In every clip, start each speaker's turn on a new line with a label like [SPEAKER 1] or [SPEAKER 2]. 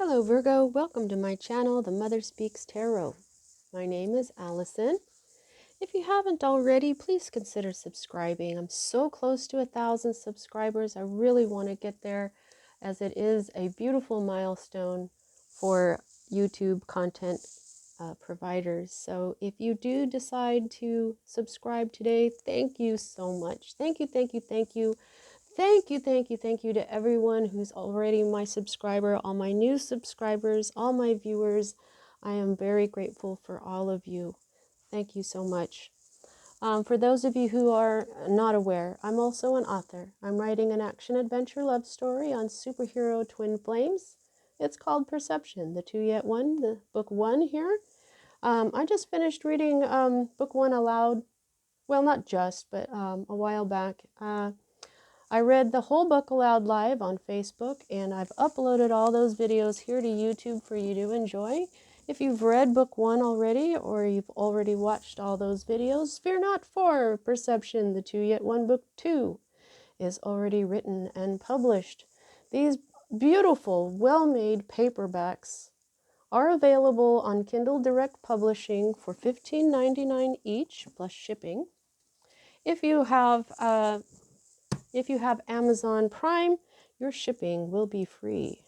[SPEAKER 1] Hello Virgo, welcome to my channel, The Mother Speaks Tarot. My name is Allison. If you haven't already, please consider subscribing. I'm so close to 1,000 subscribers. I really want to get there, as it is a beautiful milestone for YouTube content providers. So if you do decide to subscribe today, thank you so much. Thank you, thank you, thank you. Thank you, thank you, thank you to everyone who's already my subscriber, all my new subscribers, all my viewers. I am very grateful for all of you. Thank you so much. For those of you who are not aware, I'm also an author. I'm writing an action-adventure love story on superhero twin flames. It's called Perception, the two yet one, the book one here. I just finished reading book one aloud. Well, not just, but a while back. I read the whole book aloud live on Facebook, and I've uploaded all those videos here to YouTube for you to enjoy. If you've read book one already, or you've already watched all those videos, fear not, for Perception, the two yet one book two is already written and published. These beautiful, well-made paperbacks are available on Kindle Direct Publishing for $15.99 each, plus shipping. If you have Amazon Prime, your shipping will be free.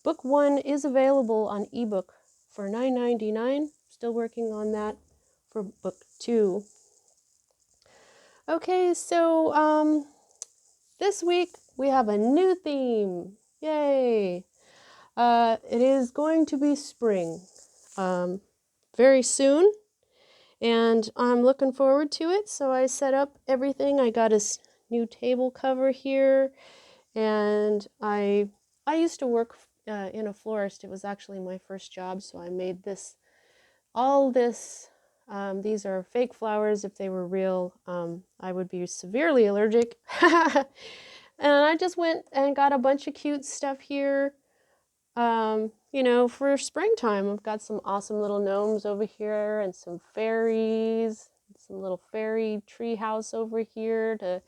[SPEAKER 1] Book one is available on ebook for $9.99. Still working on that for book two. Okay, so this week we have a new theme. Yay! It is going to be spring very soon, and I'm looking forward to it. So I set up everything. I got a new table cover here, and I used to work in a florist. It was actually my first job, so I made all this. These are fake flowers. If they were real, I would be severely allergic. And I just went and got a bunch of cute stuff here, you know, for springtime. I've got some awesome little gnomes over here and some fairies, some little fairy tree house over here.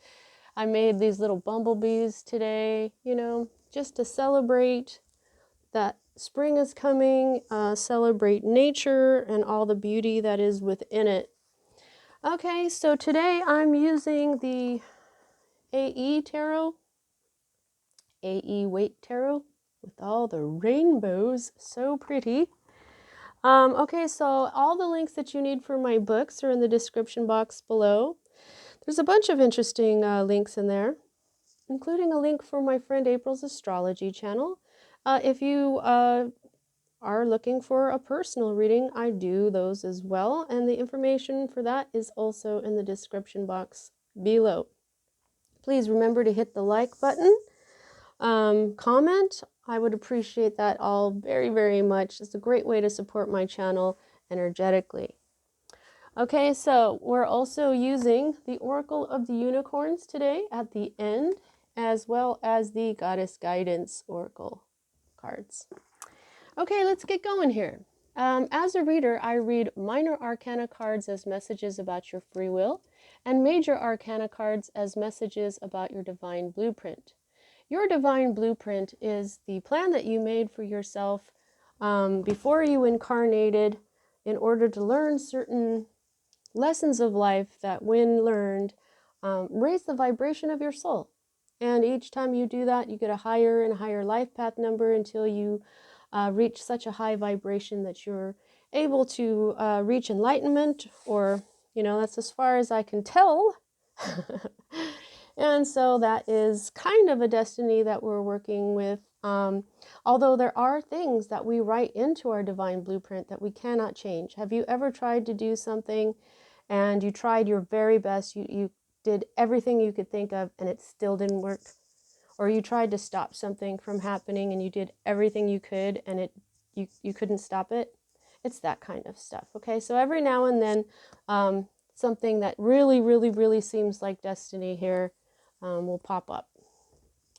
[SPEAKER 1] I made these little bumblebees today, you know, just to celebrate that spring is coming, celebrate nature and all the beauty that is within it. Okay, so today I'm using the AE Tarot, AE Weight Tarot, with all the rainbows, so pretty. Okay, so all the links that you need for my books are in the description box below. There's a bunch of interesting links in there, including a link for my friend April's astrology channel. If you are looking for a personal reading, I do those as well, and the information for that is also in the description box below. Please remember to hit the like button, comment. I would appreciate that all very, very much. It's a great way to support my channel energetically. Okay, so we're also using the Oracle of the Unicorns today at the end, as well as the Goddess Guidance Oracle cards. Okay, let's get going here. As a reader, I read minor arcana cards as messages about your free will, and major arcana cards as messages about your divine blueprint. Your divine blueprint is the plan that you made for yourself before you incarnated in order to learn certain lessons of life that, when learned, raise the vibration of your soul. And each time you do that, you get a higher and higher life path number until you reach such a high vibration that you're able to reach enlightenment, or, you know, that's as far as I can tell. And so that is kind of a destiny that we're working with. Although there are things that we write into our divine blueprint that we cannot change. Have you ever tried to do something and you tried your very best, you did everything you could think of, and it still didn't work? Or you tried to stop something from happening and you did everything you could, and you couldn't stop it? It's that kind of stuff. Okay, so every now and then something that really seems like destiny here will pop up,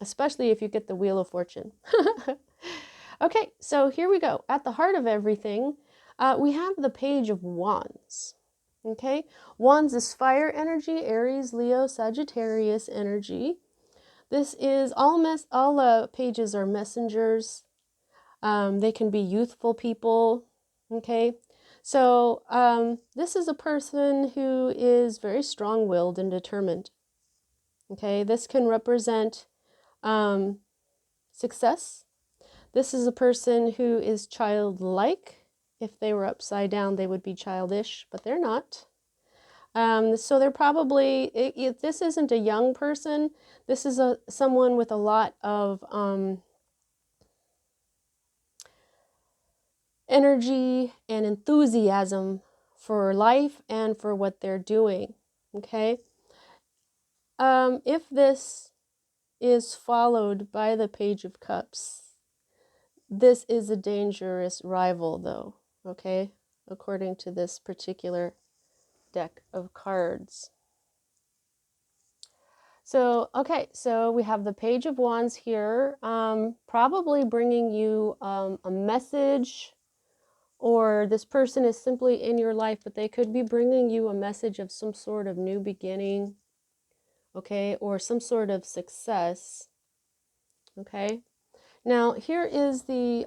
[SPEAKER 1] especially if you get the Wheel of Fortune. Okay, so here we go. At the heart of everything, we have the Page of Wands. Okay, Wands is fire energy, Aries, Leo, Sagittarius energy. This is all pages are messengers. They can be youthful people, okay? So this is a person who is very strong-willed and determined, okay? This can represent success. This is a person who is childlike. If they were upside down, they would be childish, but they're not. So they're probably, if this isn't a young person, this is someone with a lot of energy and enthusiasm for life and for what they're doing, okay? If this is followed by the Page of Cups, this is a dangerous rival though, okay? According to this particular deck of cards. So, okay, so we have the Page of Wands here, probably bringing you a message, or this person is simply in your life, but they could be bringing you a message of some sort of new beginning, okay, or some sort of success, okay? Now, here is the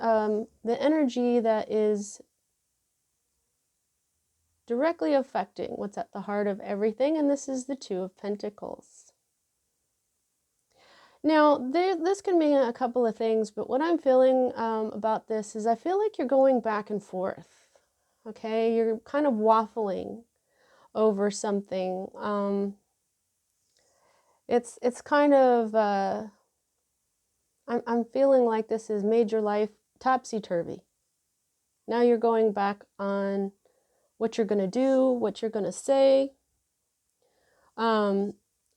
[SPEAKER 1] energy that is directly affecting what's at the heart of everything, and this is the Two of Pentacles. Now, this can mean a couple of things, but what I'm feeling about this is I feel like you're going back and forth, okay? You're kind of waffling over something. It's kind of, I'm feeling like this has made your life topsy-turvy. Now you're going back on what you're going to do, what you're going to say.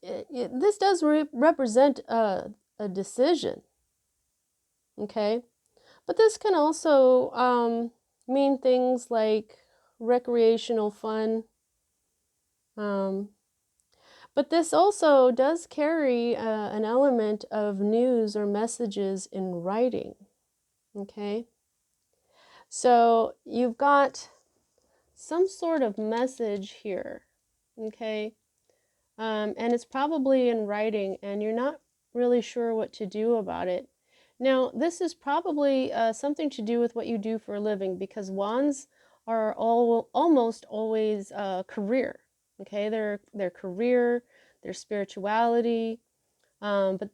[SPEAKER 1] This does represent a decision, okay? But this can also mean things like recreational fun. But this also does carry an element of news or messages in writing, okay? So you've got some sort of message here, okay? And it's probably in writing, and you're not really sure what to do about it. Now, this is probably something to do with what you do for a living, because wands are almost always career, okay? Their career, their spirituality, and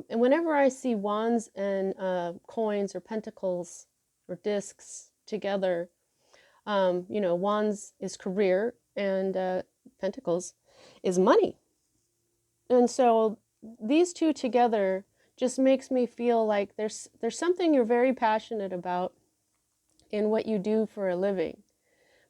[SPEAKER 1] whenever I see wands and coins or pentacles or discs together, you know, wands is career and pentacles is money. And so these two together just makes me feel like there's something you're very passionate about in what you do for a living.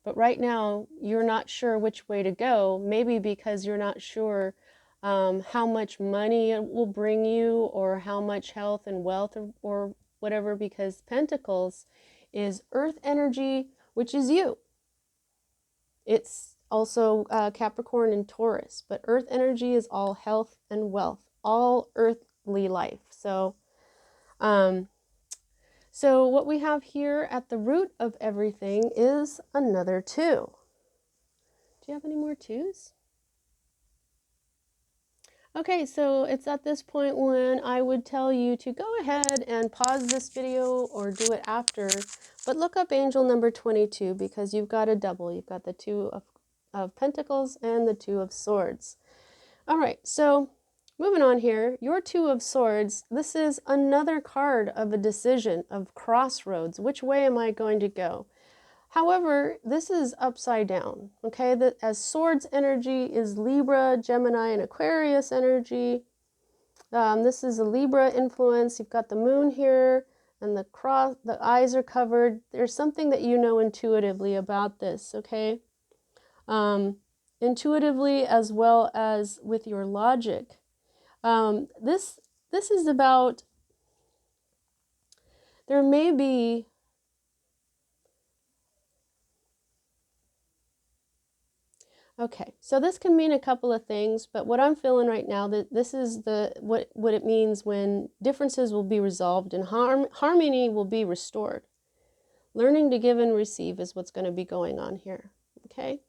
[SPEAKER 1] But right now, you're not sure which way to go, maybe because you're not sure how much money it will bring you, or how much health and wealth, or whatever, because Pentacles is earth energy, which is you. It's also Capricorn and Taurus, but earth energy is all health and wealth, all earthly life. So what we have here at the root of everything is another 2. Do you have any more 2s? Okay, so it's at this point when I would tell you to go ahead and pause this video or do it after, but look up angel number 22, because you've got a double. You've got the 2 of Pentacles and the 2 of Swords. All right, so moving on here, your 2 of Swords, this is another card of a decision, of crossroads. Which way am I going to go? However, this is upside down, okay? As Swords energy is Libra, Gemini, and Aquarius energy. This is a Libra influence. You've got the moon here, and the eyes are covered. There's something that you know intuitively about this, okay? Intuitively, as well as with your logic. This is about, there may be okay, so this can mean a couple of things, but what I'm feeling right now, that this is what it means when differences will be resolved and harmony will be restored. Learning to give and receive is what's going to be going on here, okay?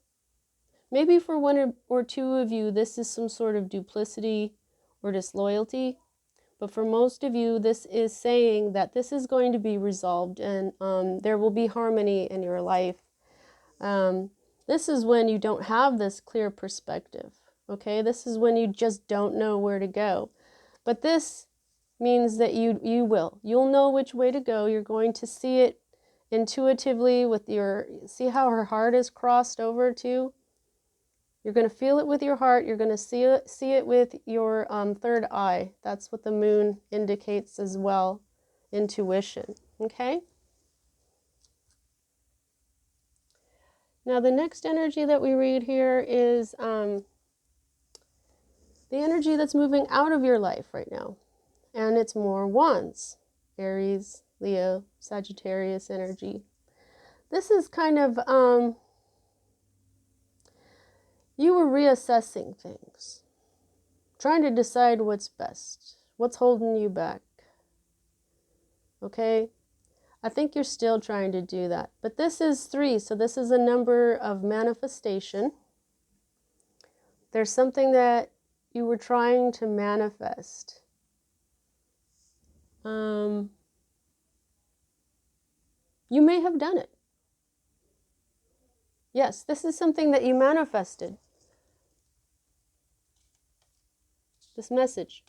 [SPEAKER 1] Maybe for one or 2 of you, this is some sort of duplicity or disloyalty, But for most of you, this is saying that this is going to be resolved, and there will be harmony in your life. This is when you don't have this clear perspective, okay? This is when you just don't know where to go. But this means that you'll know which way to go. You're going to see it intuitively with see how her heart is crossed over too? You're going to feel it with your heart. You're going to see it with your third eye. That's what the moon indicates as well. Intuition. Okay? Now the next energy that we read here is the energy that's moving out of your life right now. And it's more wands. Aries, Leo, Sagittarius energy. This is kind of you were reassessing things, trying to decide what's best, what's holding you back. Okay? I think you're still trying to do that. But this is 3, so this is a number of manifestation. There's something that you were trying to manifest. You may have done it. Yes, this is something that you manifested. This message.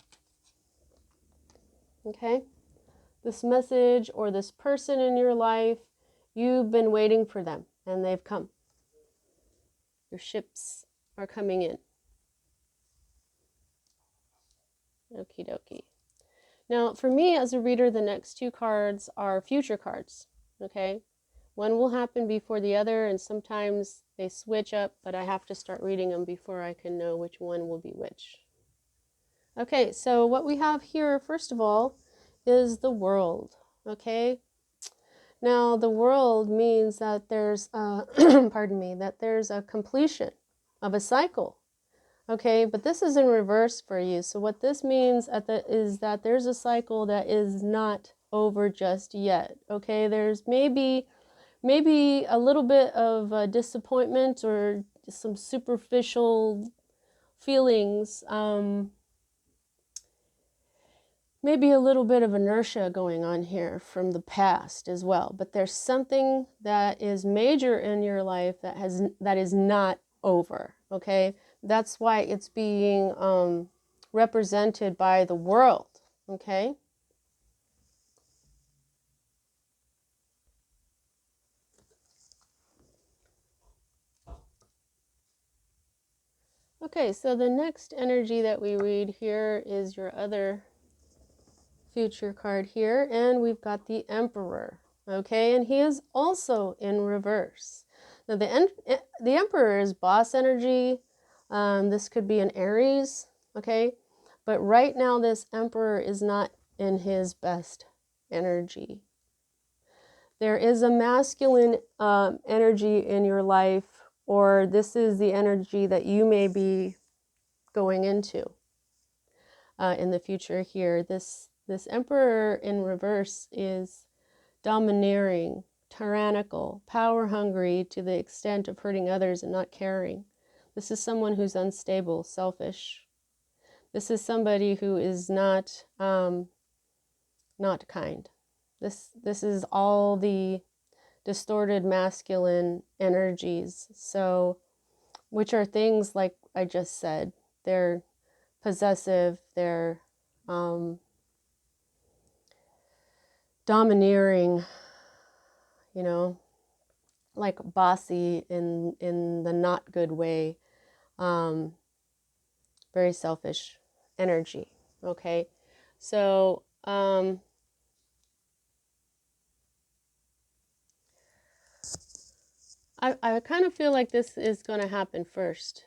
[SPEAKER 1] Okay? This message or this person in your life, you've been waiting for them and they've come. Your ships are coming in. Okie dokie. Now, for me as a reader, the next 2 cards are future cards. Okay? One will happen before the other, and sometimes they switch up, but I have to start reading them before I can know which one will be which. Okay, so what we have here, first of all, is the world. Okay? Now, the world means that there's pardon me, that there's a completion of a cycle. Okay, but this is in reverse for you. So what this means is that there's a cycle that is not over just yet. Okay, there's maybe a little bit of disappointment or some superficial feelings, maybe a little bit of inertia going on here from the past as well. But there's something that is major in your life that is not over. Okay, that's why it's being represented by the world. Okay. Okay, so the next energy that we read here is your other future card here, and we've got the Emperor. Okay, and he is also in reverse. Now the Emperor is boss energy. This could be an Aries. Okay, but right now this Emperor is not in his best energy. There is a masculine energy in your life, or this is the energy that you may be going into in the future here. This Emperor in reverse is domineering, tyrannical, power hungry to the extent of hurting others and not caring. This is someone who's unstable, selfish. This is somebody who is not kind. This is all the distorted masculine energies. So, which are things like I just said. They're possessive, they're domineering, you know, like bossy in the not good way, very selfish energy. Okay, so I kind of feel like this is going to happen first.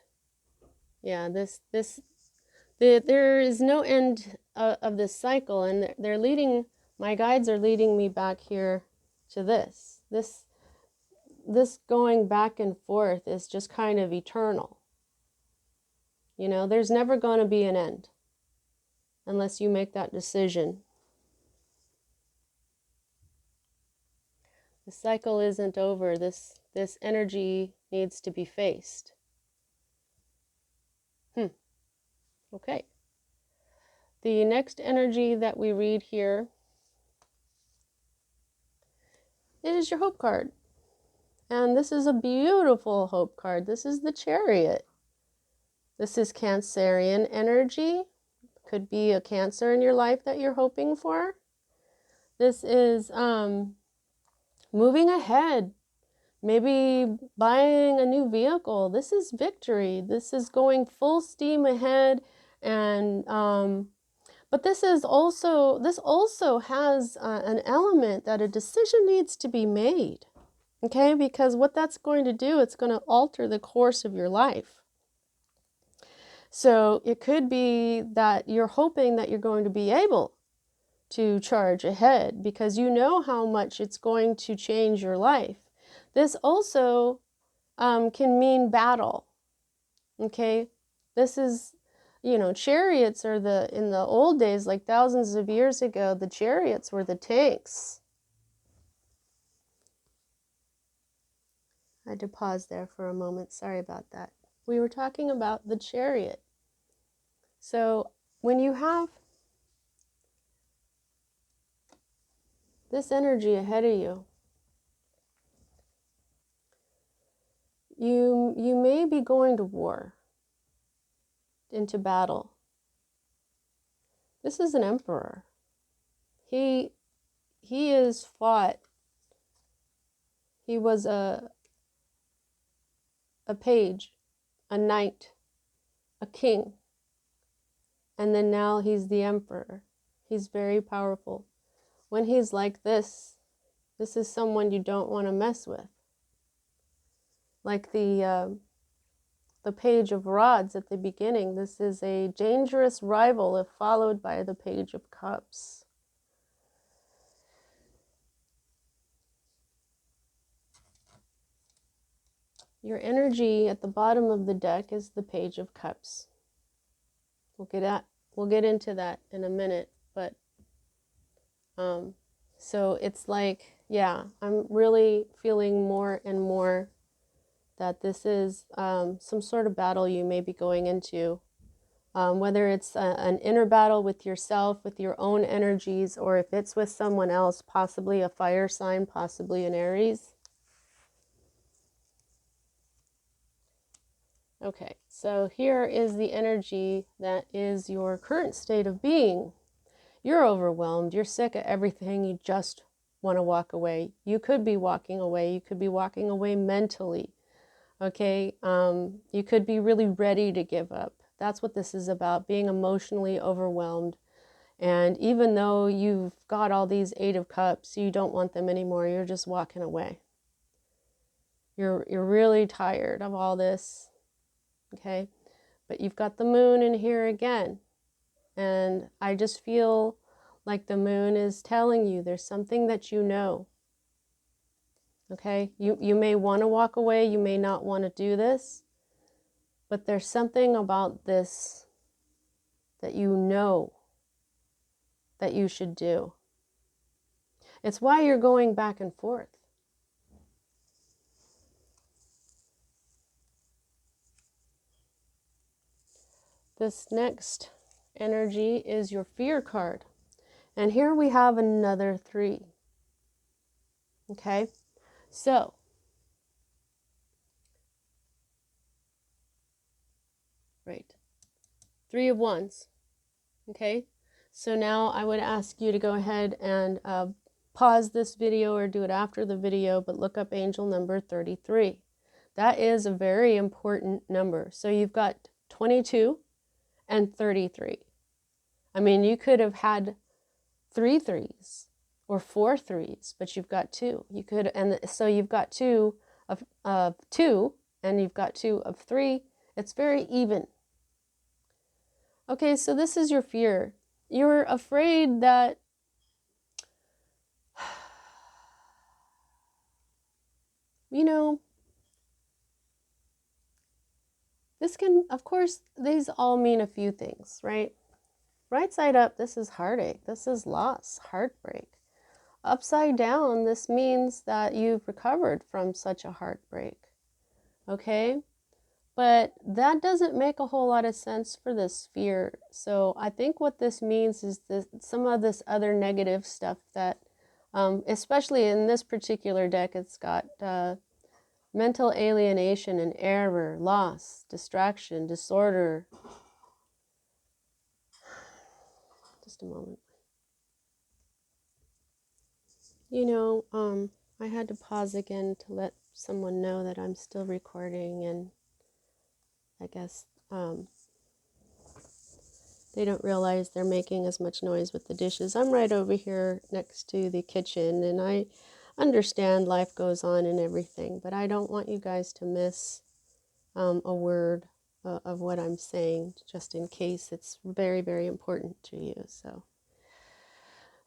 [SPEAKER 1] Yeah, there is no end of this cycle, and they're leading, my guides are leading me back here to this going back and forth is just kind of eternal. You know, there's never going to be an end unless you make that decision. The cycle isn't over. This energy needs to be faced. Okay. the next energy that we read here is your hope card. And this is a beautiful hope card. This is the Chariot. This is Cancerian energy. Could be a Cancer in your life that you're hoping for. This is moving ahead. Maybe buying a new vehicle. This is victory. This is going full steam ahead. And but this also has an element that a decision needs to be made. Okay, because what that's going to do, it's going to alter the course of your life. So it could be that you're hoping that you're going to be able to charge ahead because you know how much it's going to change your life. This also can mean battle. Okay, this is, you know, chariots are in the old days, like thousands of years ago, the chariots were the tanks. I had to pause there for a moment. Sorry about that. We were talking about the chariot. So when you have this energy ahead of you, you may be going to war, into battle. This is an emperor. He is fought. He was a page, a knight, a king, and then now he's the emperor. He's very powerful. When he's like this is someone you don't want to mess with. Like the Page of Rods at the beginning, this is a dangerous rival if followed by the Page of Cups. Your energy at the bottom of the deck is the Page of Cups. We'll get into that in a minute, but so it's like, yeah, I'm really feeling more and more that this is some sort of battle you may be going into, whether it's an inner battle with yourself, with your own energies, or if it's with someone else, possibly a fire sign, possibly an Aries. Okay, so here is the energy that is your current state of being. You're overwhelmed, you're sick of everything, you just want to walk away. You could be walking away, you could be walking away mentally. Okay, you could be really ready to give up. That's what this is about, being emotionally overwhelmed. And even though you've got all these Eight of Cups, you don't want them anymore. You're just walking away. You're really tired of all this. Okay, but you've got the moon in here again. And I just feel like the moon is telling you there's something that you know. Okay, you may want to walk away, you may not want to do this, but there's something about this that you know that you should do. It's why you're going back and forth. This next energy is your fear card. And here we have another 3. Okay, so right, 3 of Wands. Okay, so now I would ask you to go ahead and pause this video or do it after the video, but look up angel number 33. That is a very important number. So you've got 22 and 33. I mean, you could have had 3 3s or 4 3s, but you've got 2. You could, and so you've got 2 of 2, and you've got 2 of 3. It's very even. Okay, so this is your fear. You're afraid that you know, this can, of course, these all mean a few things, right? Right side up, this is heartache. This is loss, heartbreak. Upside down, this means that you've recovered from such a heartbreak. Okay? But that doesn't make a whole lot of sense for the sphere. So I think what this means is that some of this other negative stuff that, especially in this particular deck, it's got mental alienation and error, loss, distraction, disorder. Just a moment. You know, I had to pause again to let someone know that I'm still recording, and I guess they don't realize they're making as much noise with the dishes. I'm right over here next to the kitchen, and I understand life goes on and everything, but I don't want you guys to miss a word of what I'm saying, just in case it's very, very important to you. So,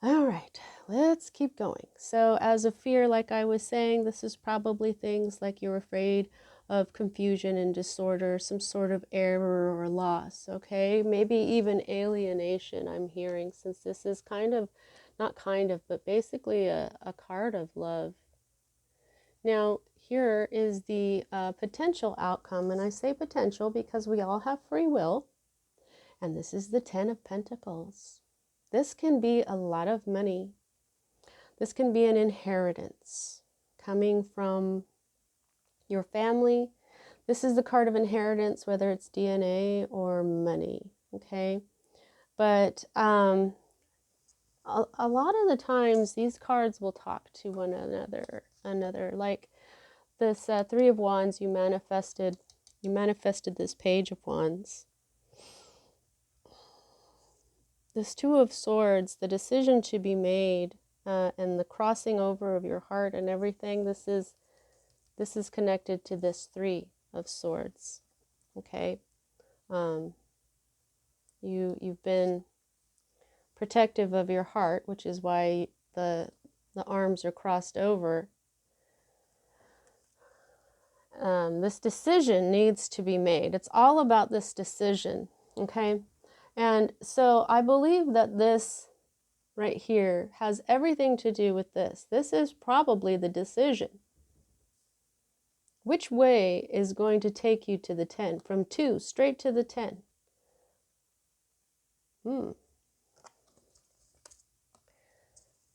[SPEAKER 1] all right, let's keep going. So as a fear, like I was saying, this is probably things like you're afraid of confusion and disorder, some sort of error or loss, okay? Maybe even alienation, I'm hearing, since this is kind of, not kind of, but basically a card of love. Now, here is the potential outcome, and I say potential because we all have free will, and this is the 10 of Pentacles. This can be a lot of money. This can be an inheritance coming from your family. This is the card of inheritance, whether it's DNA or money, okay? But a lot of the times, these cards will talk to one another. Like this Three of Wands, you manifested this Page of Wands. This Two of Swords, the decision to be made, and the crossing over of your heart and everything, this is connected to this Three of Swords, okay? You've been protective of your heart, which is why the arms are crossed over. This decision needs to be made. It's all about this decision, okay? And so I believe that this right here has everything to do with this. This is probably the decision. Which way is going to take you to the 10? From 2 straight to the 10.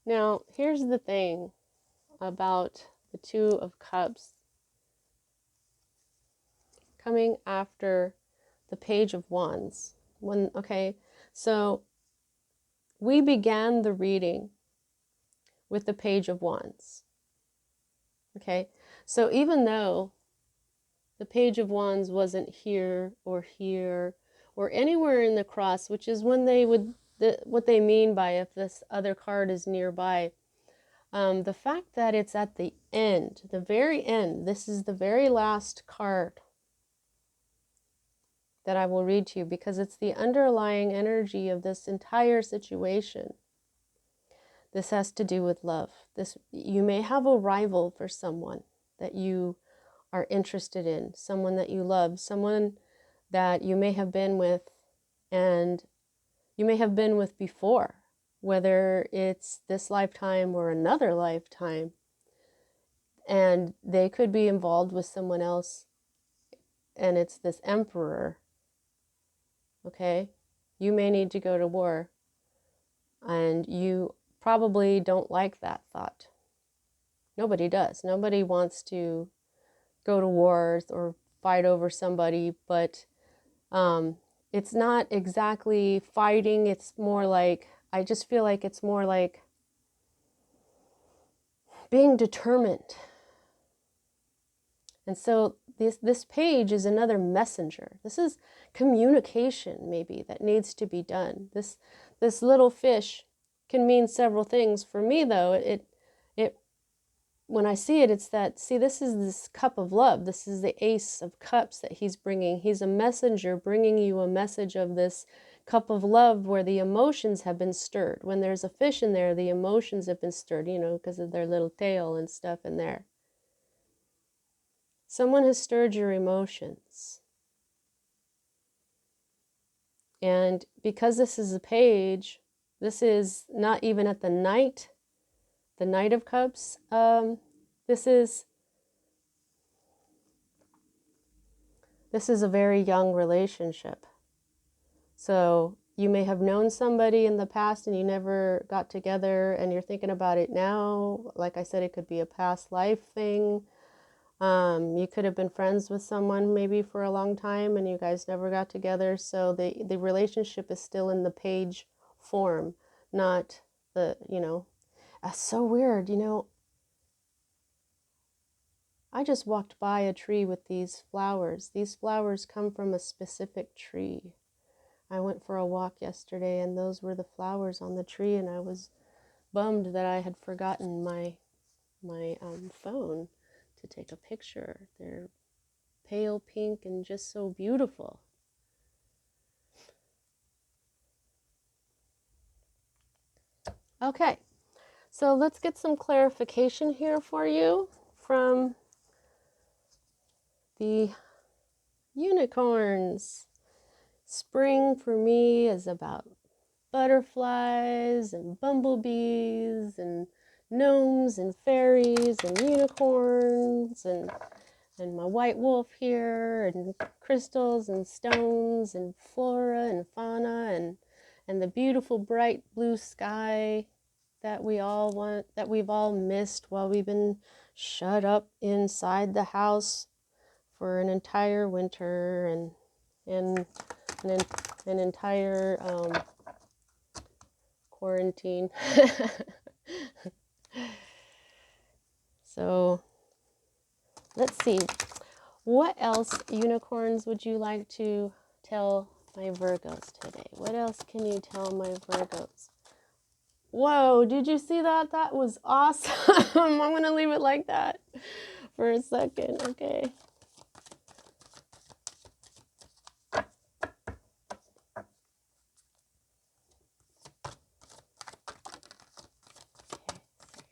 [SPEAKER 1] Now, here's the thing about the Two of Cups coming after the Page of Wands. Okay, so we began the reading with the Page of Wands. Okay, so even though the Page of Wands wasn't here or anywhere in the cross, which is when they would, what they mean by if this other card is nearby, the fact that it's at the end, the very end, this is the very last card that I will read to you, because it's the underlying energy of this entire situation. This has to do with love. You may have a rival for someone that you are interested in, someone that you love, someone that you may have been with, and you may have been with before, whether it's this lifetime or another lifetime, and they could be involved with someone else, and it's this Emperor. Okay, you may need to go to war, and you probably don't like that thought. Nobody does. Nobody wants to go to wars or fight over somebody, but it's not exactly fighting. It's more like, I just feel like it's more like being determined. And so this page is another messenger. This is communication, maybe, that needs to be done. This little fish can mean several things. For me, though, it when I see it, it's that, see, this is this cup of love. This is the Ace of Cups that he's bringing. He's a messenger bringing you a message of this cup of love where the emotions have been stirred. When there's a fish in there, the emotions have been stirred, you know, because of their little tail and stuff in there. Someone has stirred your emotions. And because this is a page, this is not even at the Knight of Cups. This This is a very young relationship. So you may have known somebody in the past and you never got together and you're thinking about it now. Like I said, it could be a past life thing. You could have been friends with someone maybe for a long time and you guys never got together. So the relationship is still in the page form, not the, that's so weird. I just walked by a tree with these flowers. These flowers come from a specific tree. I went for a walk yesterday and those were the flowers on the tree, and I was bummed that I had forgotten my phone to take a picture. They're pale pink and just so beautiful. Okay, so let's get some clarification here for you from the unicorns. Spring for me is about butterflies and bumblebees and gnomes and fairies and unicorns and my white wolf here and crystals and stones and flora and fauna and the beautiful bright blue sky that we've all missed while we've been shut up inside the house for an entire winter and an entire quarantine. So let's see, what else, unicorns, would you like to tell my Virgos today? What else can you tell my Virgos? Whoa, did you see that? That was awesome. I'm going to leave it like that for a second. Okay.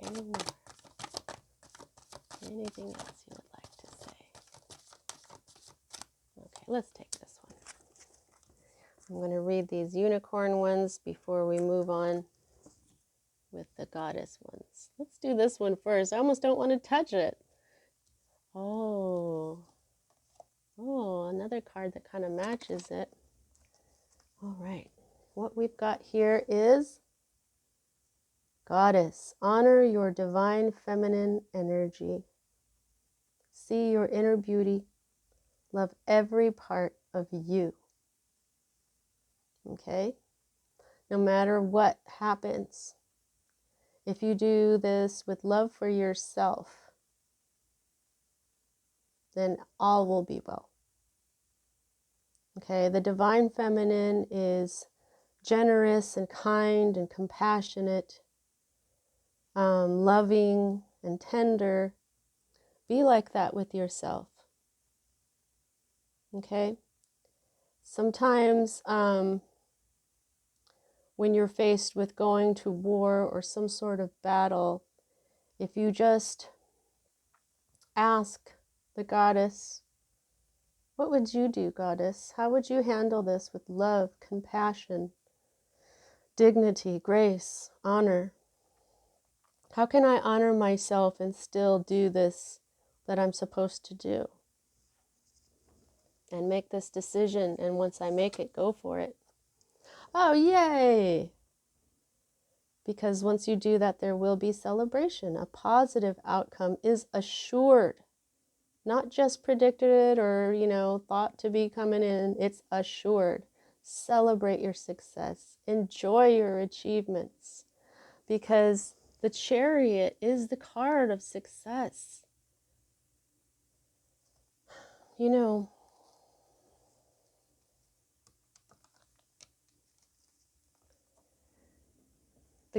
[SPEAKER 1] Any more? Anything else you would like to say? Okay, let's take this one. I'm going to read these unicorn ones before we move on with the goddess ones. Let's do this one first. I almost don't want to touch it. Oh, another card that kind of matches it. All right, what we've got here is Goddess. Honor your divine feminine energy. See your inner beauty. Love every part of you. Okay? No matter what happens, if you do this with love for yourself, then all will be well. Okay? The divine feminine is generous and kind and compassionate, loving and tender. Be like that with yourself. Okay? Sometimes when you're faced with going to war or some sort of battle, if you just ask the goddess, what would you do, goddess? How would you handle this with love, compassion, dignity, grace, honor? How can I honor myself and still do this that I'm supposed to do? And make this decision, and once I make it, go for it. Oh, yay! Because once you do that, there will be celebration. A positive outcome is assured. Not just predicted or, thought to be coming in. It's assured. Celebrate your success. Enjoy your achievements. Because the Chariot is the card of success. The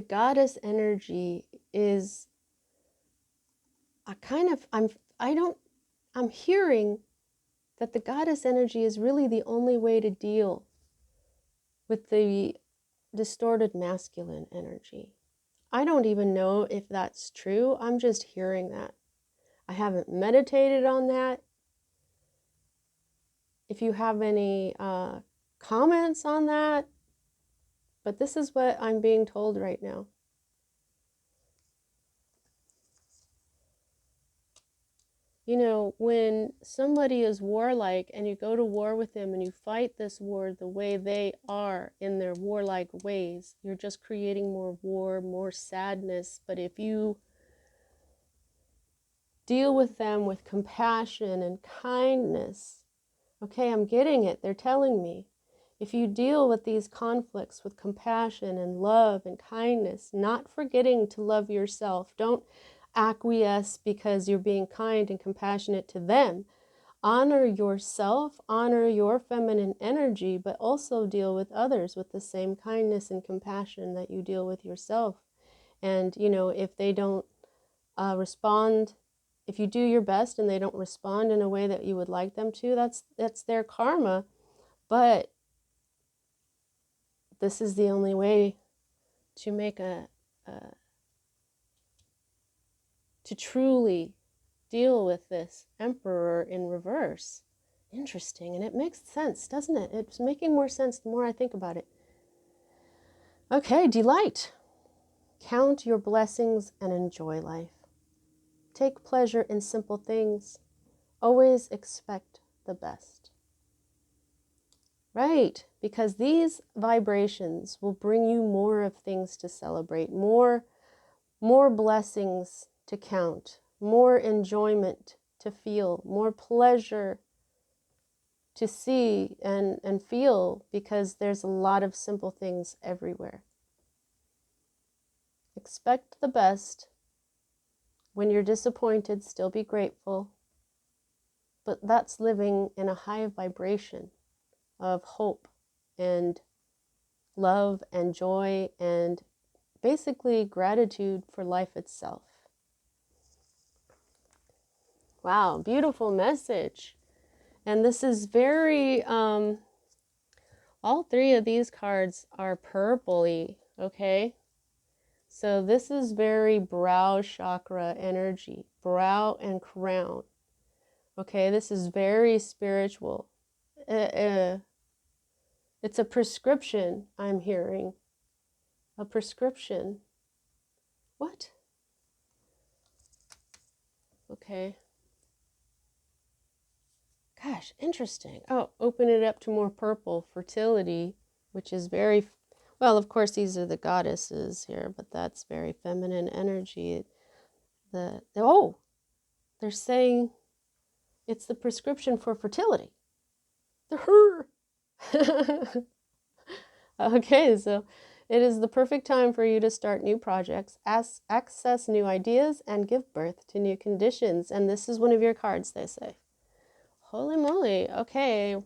[SPEAKER 1] goddess energy is I'm hearing that the goddess energy is really the only way to deal with the distorted masculine energy. I don't even know if that's true. I'm just hearing that. I haven't meditated on that. If you have any comments on that, but this is what I'm being told right now. You know, when somebody is warlike and you go to war with them and you fight this war the way they are in their warlike ways, you're just creating more war, more sadness. But if you deal with them with compassion and kindness, okay, I'm getting it, they're telling me. If you deal with these conflicts with compassion and love and kindness, not forgetting to love yourself, don't acquiesce because you're being kind and compassionate to them. Honor yourself, honor your feminine energy, but also deal with others with the same kindness and compassion that you deal with yourself. And, you know, if they don't respond, if you do your best and they don't respond in a way that you would like them to, that's their karma. But this is the only way to make to truly deal with this emperor in reverse. Interesting, and it makes sense, doesn't it? It's making more sense the more I think about it. Okay, delight. Count your blessings and enjoy life. Take pleasure in simple things. Always expect the best. Right, because these vibrations will bring you more of things to celebrate, more blessings to count, more enjoyment to feel, more pleasure to see and feel, because there's a lot of simple things everywhere. Expect the best. When you're disappointed, still be grateful. But that's living in a high vibration of hope and love and joy and basically gratitude for life itself. Wow, beautiful message. And this is very, all three of these cards are purpley, okay? So this is very brow chakra energy, brow and crown. Okay, this is very spiritual. It's a prescription I'm hearing. A prescription. What? Okay. Gosh, interesting. Oh, open it up to more purple, fertility, which is very, well, of course, these are the goddesses here, but that's very feminine energy. Oh, they're saying it's the prescription for fertility. The her. Okay, so it is the perfect time for you to start new projects, access new ideas, and give birth to new conditions. And this is one of your cards, they say. Holy moly. Okay.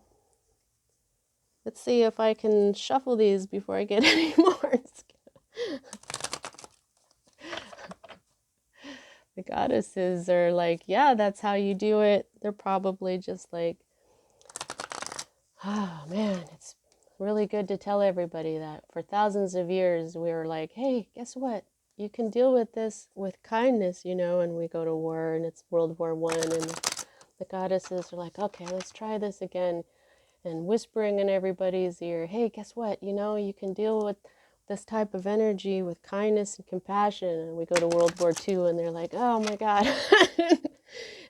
[SPEAKER 1] Let's see if I can shuffle these before I get any more. The goddesses are like, yeah, that's how you do it. They're probably just like, oh man, it's really good to tell everybody that. For thousands of years, we were like, hey, guess what? You can deal with this with kindness, you know, and we go to war and it's World War I, and the goddesses are like, okay, let's try this again. And whispering in everybody's ear, hey, guess what? You know, you can deal with this type of energy with kindness and compassion. And we go to World War II and they're like, oh my God.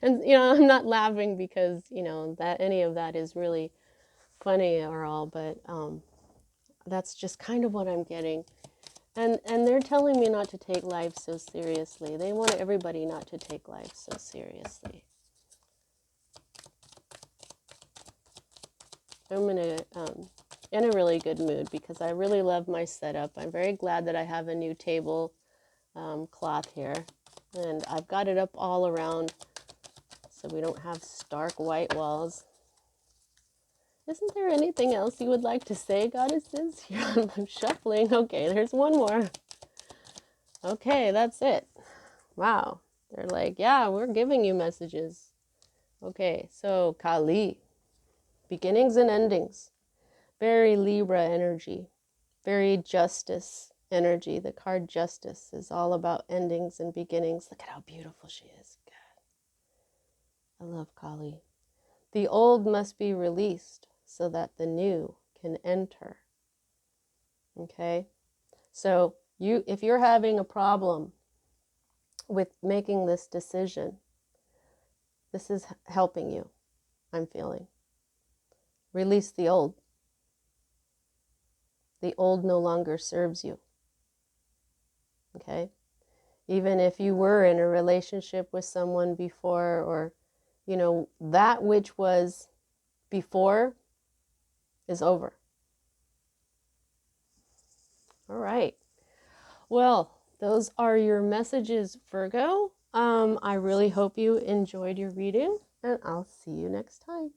[SPEAKER 1] And, you know, I'm not laughing because, you know, that any of that is really funny or all, but that's just kind of what I'm getting. And they're telling me not to take life so seriously. They want everybody not to take life so seriously. I'm in a really good mood because I really love my setup. I'm very glad that I have a new table cloth here, and I've got it up all around so we don't have stark white walls. Isn't there anything else you would like to say, goddesses? I'm shuffling. Okay, there's one more. Okay, that's it. Wow. They're like, yeah, we're giving you messages. Okay, so Kali, beginnings and endings. Very Libra energy, very justice energy. The card Justice is all about endings and beginnings. Look at how beautiful she is. God, I love Kali. The old must be released so that the new can enter. Okay, so if you're having a problem with making this decision, This is helping you, I'm feeling. Release the old. The old no longer serves you. Okay? Even if you were in a relationship with someone before, or, you know, that which was before is over. All right. Well, those are your messages, Virgo. I really hope you enjoyed your reading, and I'll see you next time.